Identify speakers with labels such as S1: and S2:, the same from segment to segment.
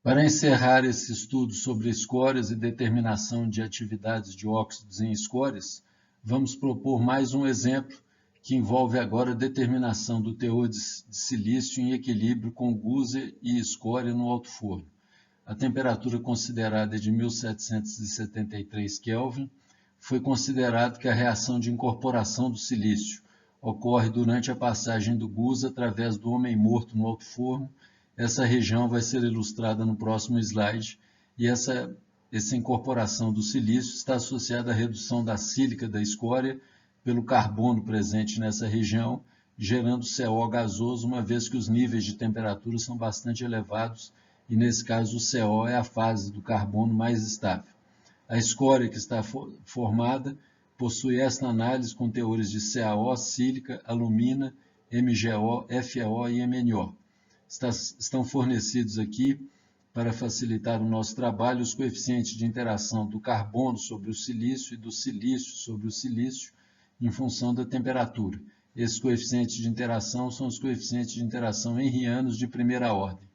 S1: Para encerrar esse estudo sobre escórias e determinação de atividades de óxidos em escórias, vamos propor mais um exemplo que envolve agora a determinação do teor de silício em equilíbrio com Guser e escória no alto forno. A temperatura considerada é de 1773 Kelvin. Foi considerado que a reação de incorporação do silício ocorre durante a passagem do Guser através do homem morto no alto forno. Essa região vai ser ilustrada no próximo slide, e essa incorporação do silício está associada à redução da sílica da escória pelo carbono presente nessa região, gerando CO gasoso, uma vez que os níveis de temperatura são bastante elevados, e nesse caso o CO é a fase do carbono mais estável. A escória que está formada possui esta análise com teores de CaO, sílica, alumina, MgO, FeO e MnO. Estão fornecidos aqui, para facilitar o nosso trabalho, os coeficientes de interação do carbono sobre o silício e do silício sobre o silício em função da temperatura. Esses coeficientes de interação são os coeficientes de interação henrianos de primeira ordem.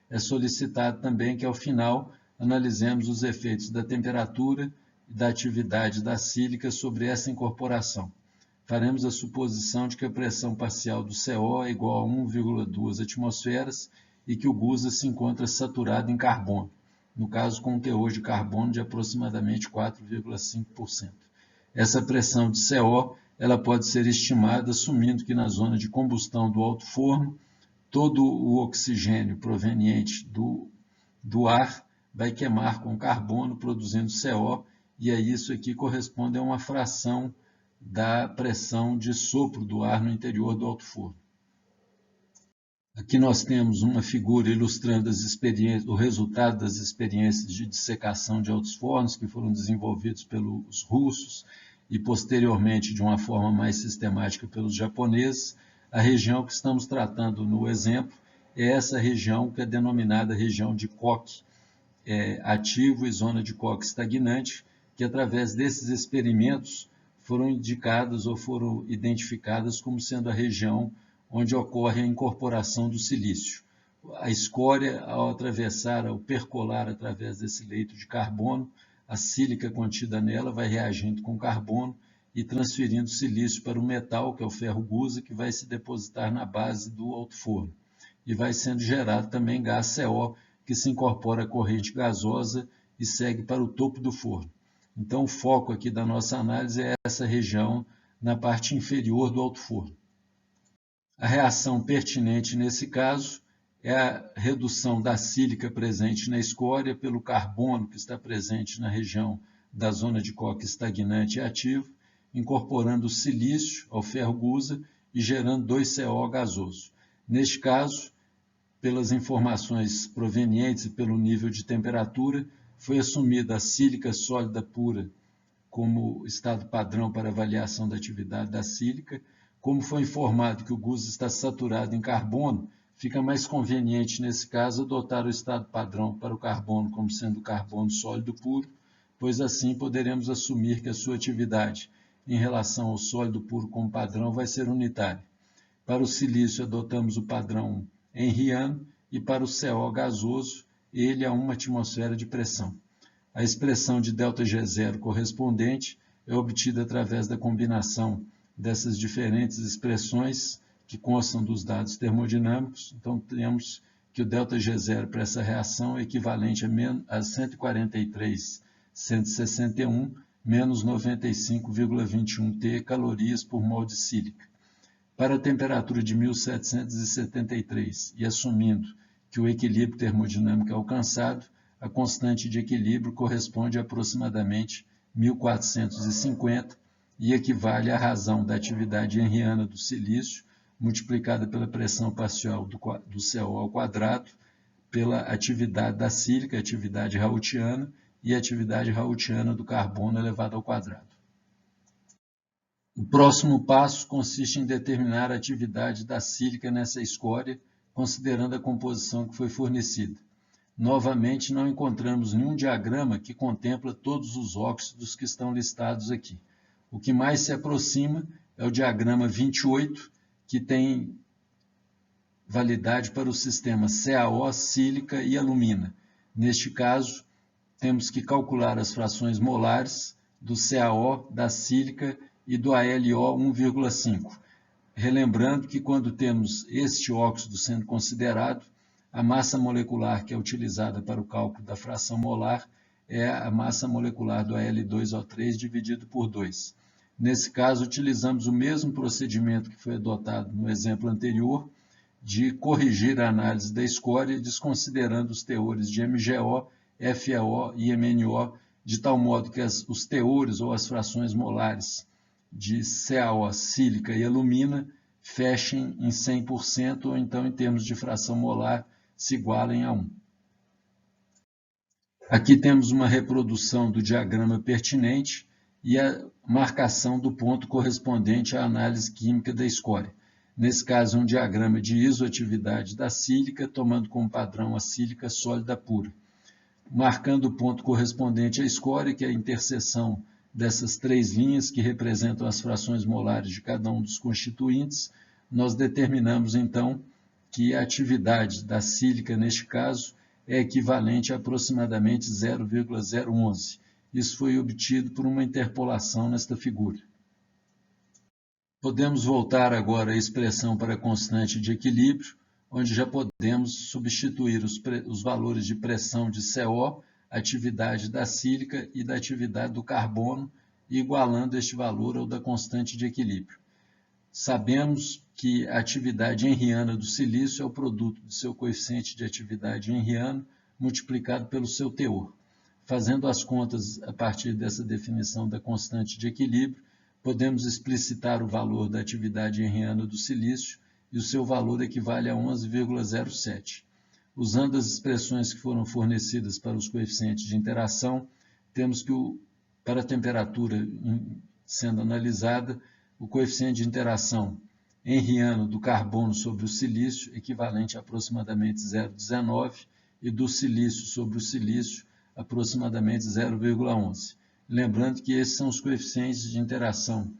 S1: É solicitado também que, ao final, analisemos os efeitos da temperatura e da atividade da sílica sobre essa incorporação. Faremos a suposição de que a pressão parcial do CO é igual a 1,2 atmosferas e que o Guser se encontra saturado em carbono, no caso com um teor de carbono de aproximadamente 4,5%. Essa pressão de CO ela pode ser estimada assumindo que na zona de combustão do alto forno, todo o oxigênio proveniente do ar vai queimar com carbono, produzindo CO, e aí isso aqui corresponde a uma fração da pressão de sopro do ar no interior do alto forno. Aqui nós temos uma figura ilustrando o resultado das experiências de dissecação de altos fornos que foram desenvolvidos pelos russos e posteriormente de uma forma mais sistemática pelos japoneses. A região que estamos tratando no exemplo é essa região que é denominada região de Koch ativo e zona de Koch estagnante, que através desses experimentos foram indicadas ou foram identificadas como sendo a região onde ocorre a incorporação do silício. A escória, ao percolar através desse leito de carbono, a sílica contida nela vai reagindo com carbono e transferindo silício para o metal, que é o ferro Guser, que vai se depositar na base do alto forno. E vai sendo gerado também gás CO, que se incorpora à corrente gasosa e segue para o topo do forno. Então, o foco aqui da nossa análise é essa região na parte inferior do alto forno. A reação pertinente nesse caso é a redução da sílica presente na escória pelo carbono que está presente na região da zona de Koch estagnante e ativo, incorporando o silício ao ferro Guser e gerando 2CO gasoso. Neste caso, pelas informações provenientes e pelo nível de temperatura, foi assumida a sílica sólida pura como estado padrão para avaliação da atividade da sílica. Como foi informado que o Guser está saturado em carbono, fica mais conveniente, nesse caso, adotar o estado padrão para o carbono como sendo carbono sólido puro, pois assim poderemos assumir que a sua atividade em relação ao sólido puro como padrão vai ser unitária. Para o silício, adotamos o padrão henriano e para o CO gasoso, ele a 1 atmosfera de pressão. A expressão de ΔG0 correspondente é obtida através da combinação dessas diferentes expressões que constam dos dados termodinâmicos. Então, temos que o ΔG0 para essa reação é equivalente a 143,161 menos 95,21 T calorias por mol de sílica. Para a temperatura de 1773, e assumindo que o equilíbrio termodinâmico é alcançado, a constante de equilíbrio corresponde a aproximadamente 1450 e equivale à razão da atividade henriana do silício multiplicada pela pressão parcial do CO ao quadrado, pela atividade da sílica, atividade raoultiana, e a atividade raoultiana do carbono elevado ao quadrado. O próximo passo consiste em determinar a atividade da sílica nessa escória, considerando a composição que foi fornecida. Novamente, não encontramos nenhum diagrama que contempla todos os óxidos que estão listados aqui. O que mais se aproxima é o diagrama 28, que tem validade para o sistema CaO, sílica e alumina. Neste caso, temos que calcular as frações molares do CaO, da sílica e do AlO 1,5. Relembrando que quando temos este óxido sendo considerado, a massa molecular que é utilizada para o cálculo da fração molar é a massa molecular do Al2O3 dividido por 2. Nesse caso, utilizamos o mesmo procedimento que foi adotado no exemplo anterior, de corrigir a análise da escória, desconsiderando os teores de MgO, FeO e MnO, de tal modo que os teores ou as frações molares de CaO, sílica e alumina fechem em 100% ou então em termos de fração molar se igualem a 1. Aqui temos uma reprodução do diagrama pertinente e a marcação do ponto correspondente à análise química da escória. Nesse caso, um diagrama de isoatividade da sílica, tomando como padrão a sílica sólida pura. Marcando o ponto correspondente à escória, que é a interseção dessas três linhas que representam as frações molares de cada um dos constituintes, nós determinamos então que a atividade da sílica, neste caso, é equivalente a aproximadamente 0,011. Isso foi obtido por uma interpolação nesta figura. Podemos voltar agora à expressão para a constante de equilíbrio, onde já podemos substituir os valores de pressão de CO, atividade da sílica e da atividade do carbono, igualando este valor ao da constante de equilíbrio. Sabemos que a atividade henriana do silício é o produto de seu coeficiente de atividade henriano multiplicado pelo seu teor. Fazendo as contas a partir dessa definição da constante de equilíbrio, podemos explicitar o valor da atividade henriana do silício e o seu valor equivale a 11,07. Usando as expressões que foram fornecidas para os coeficientes de interação, temos que, para a temperatura sendo analisada, o coeficiente de interação henriano do carbono sobre o silício, equivalente a aproximadamente 0,19, e do silício sobre o silício, aproximadamente 0,11. Lembrando que esses são os coeficientes de interação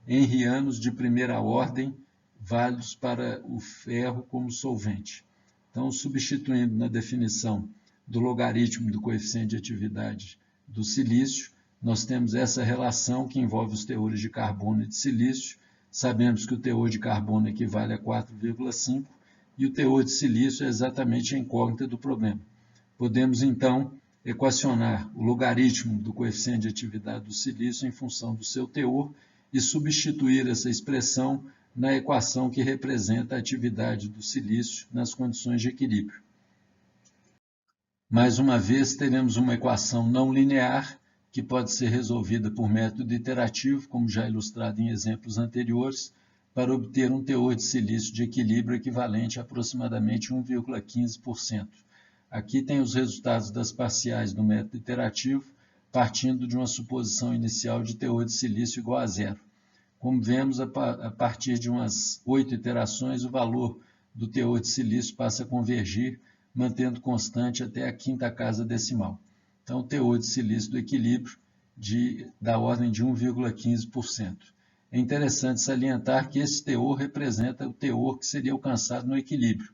S1: henrianos de primeira ordem, válidos para o ferro como solvente. Então, substituindo na definição do logaritmo do coeficiente de atividade do silício, nós temos essa relação que envolve os teores de carbono e de silício. Sabemos que o teor de carbono equivale a 4,5 e o teor de silício é exatamente a incógnita do problema. Podemos, então, equacionar o logaritmo do coeficiente de atividade do silício em função do seu teor e substituir essa expressão na equação que representa a atividade do silício nas condições de equilíbrio. Mais uma vez, teremos uma equação não linear, que pode ser resolvida por método iterativo, como já ilustrado em exemplos anteriores, para obter um teor de silício de equilíbrio equivalente a aproximadamente 1,15%. Aqui tem os resultados das parciais do método iterativo, partindo de uma suposição inicial de teor de silício igual a zero. Como vemos, a partir de umas 8 iterações, o valor do teor de silício passa a convergir, mantendo constante até a quinta casa decimal. Então, o teor de silício do equilíbrio da ordem de 1,15%. É interessante salientar que esse teor representa o teor que seria alcançado no equilíbrio.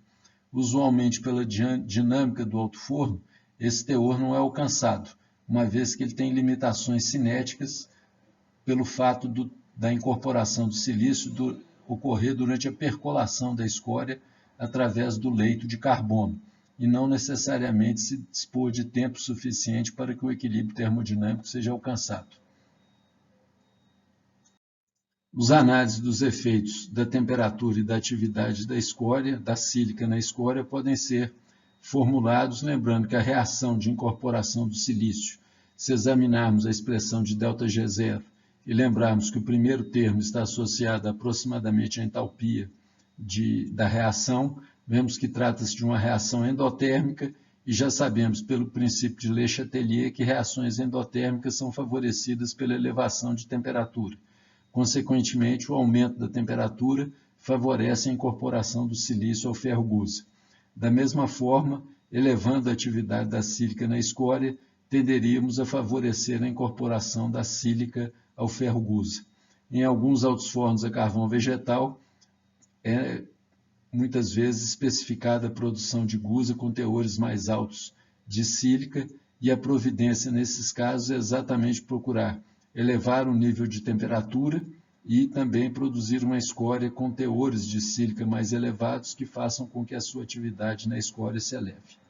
S1: Usualmente, pela dinâmica do alto forno, esse teor não é alcançado, uma vez que ele tem limitações cinéticas pelo fato da incorporação do silício ocorrer durante a percolação da escória através do leito de carbono, e não necessariamente se dispor de tempo suficiente para que o equilíbrio termodinâmico seja alcançado. Os análises dos efeitos da temperatura e da atividade da escória, da sílica na escória, podem ser formulados, lembrando que a reação de incorporação do silício, se examinarmos a expressão de ΔG0 e lembrarmos que o primeiro termo está associado aproximadamente à entalpia da reação, vemos que trata-se de uma reação endotérmica e já sabemos pelo princípio de Le Chatelier que reações endotérmicas são favorecidas pela elevação de temperatura. Consequentemente, o aumento da temperatura favorece a incorporação do silício ao ferro gusa. Da mesma forma, elevando a atividade da sílica na escória, tenderíamos a favorecer a incorporação da sílica ao ferro gusa. Em alguns altos fornos a carvão vegetal, é muitas vezes especificada a produção de gusa com teores mais altos de sílica, e a providência nesses casos é exatamente procurar elevar o nível de temperatura e também produzir uma escória com teores de sílica mais elevados que façam com que a sua atividade na escória se eleve.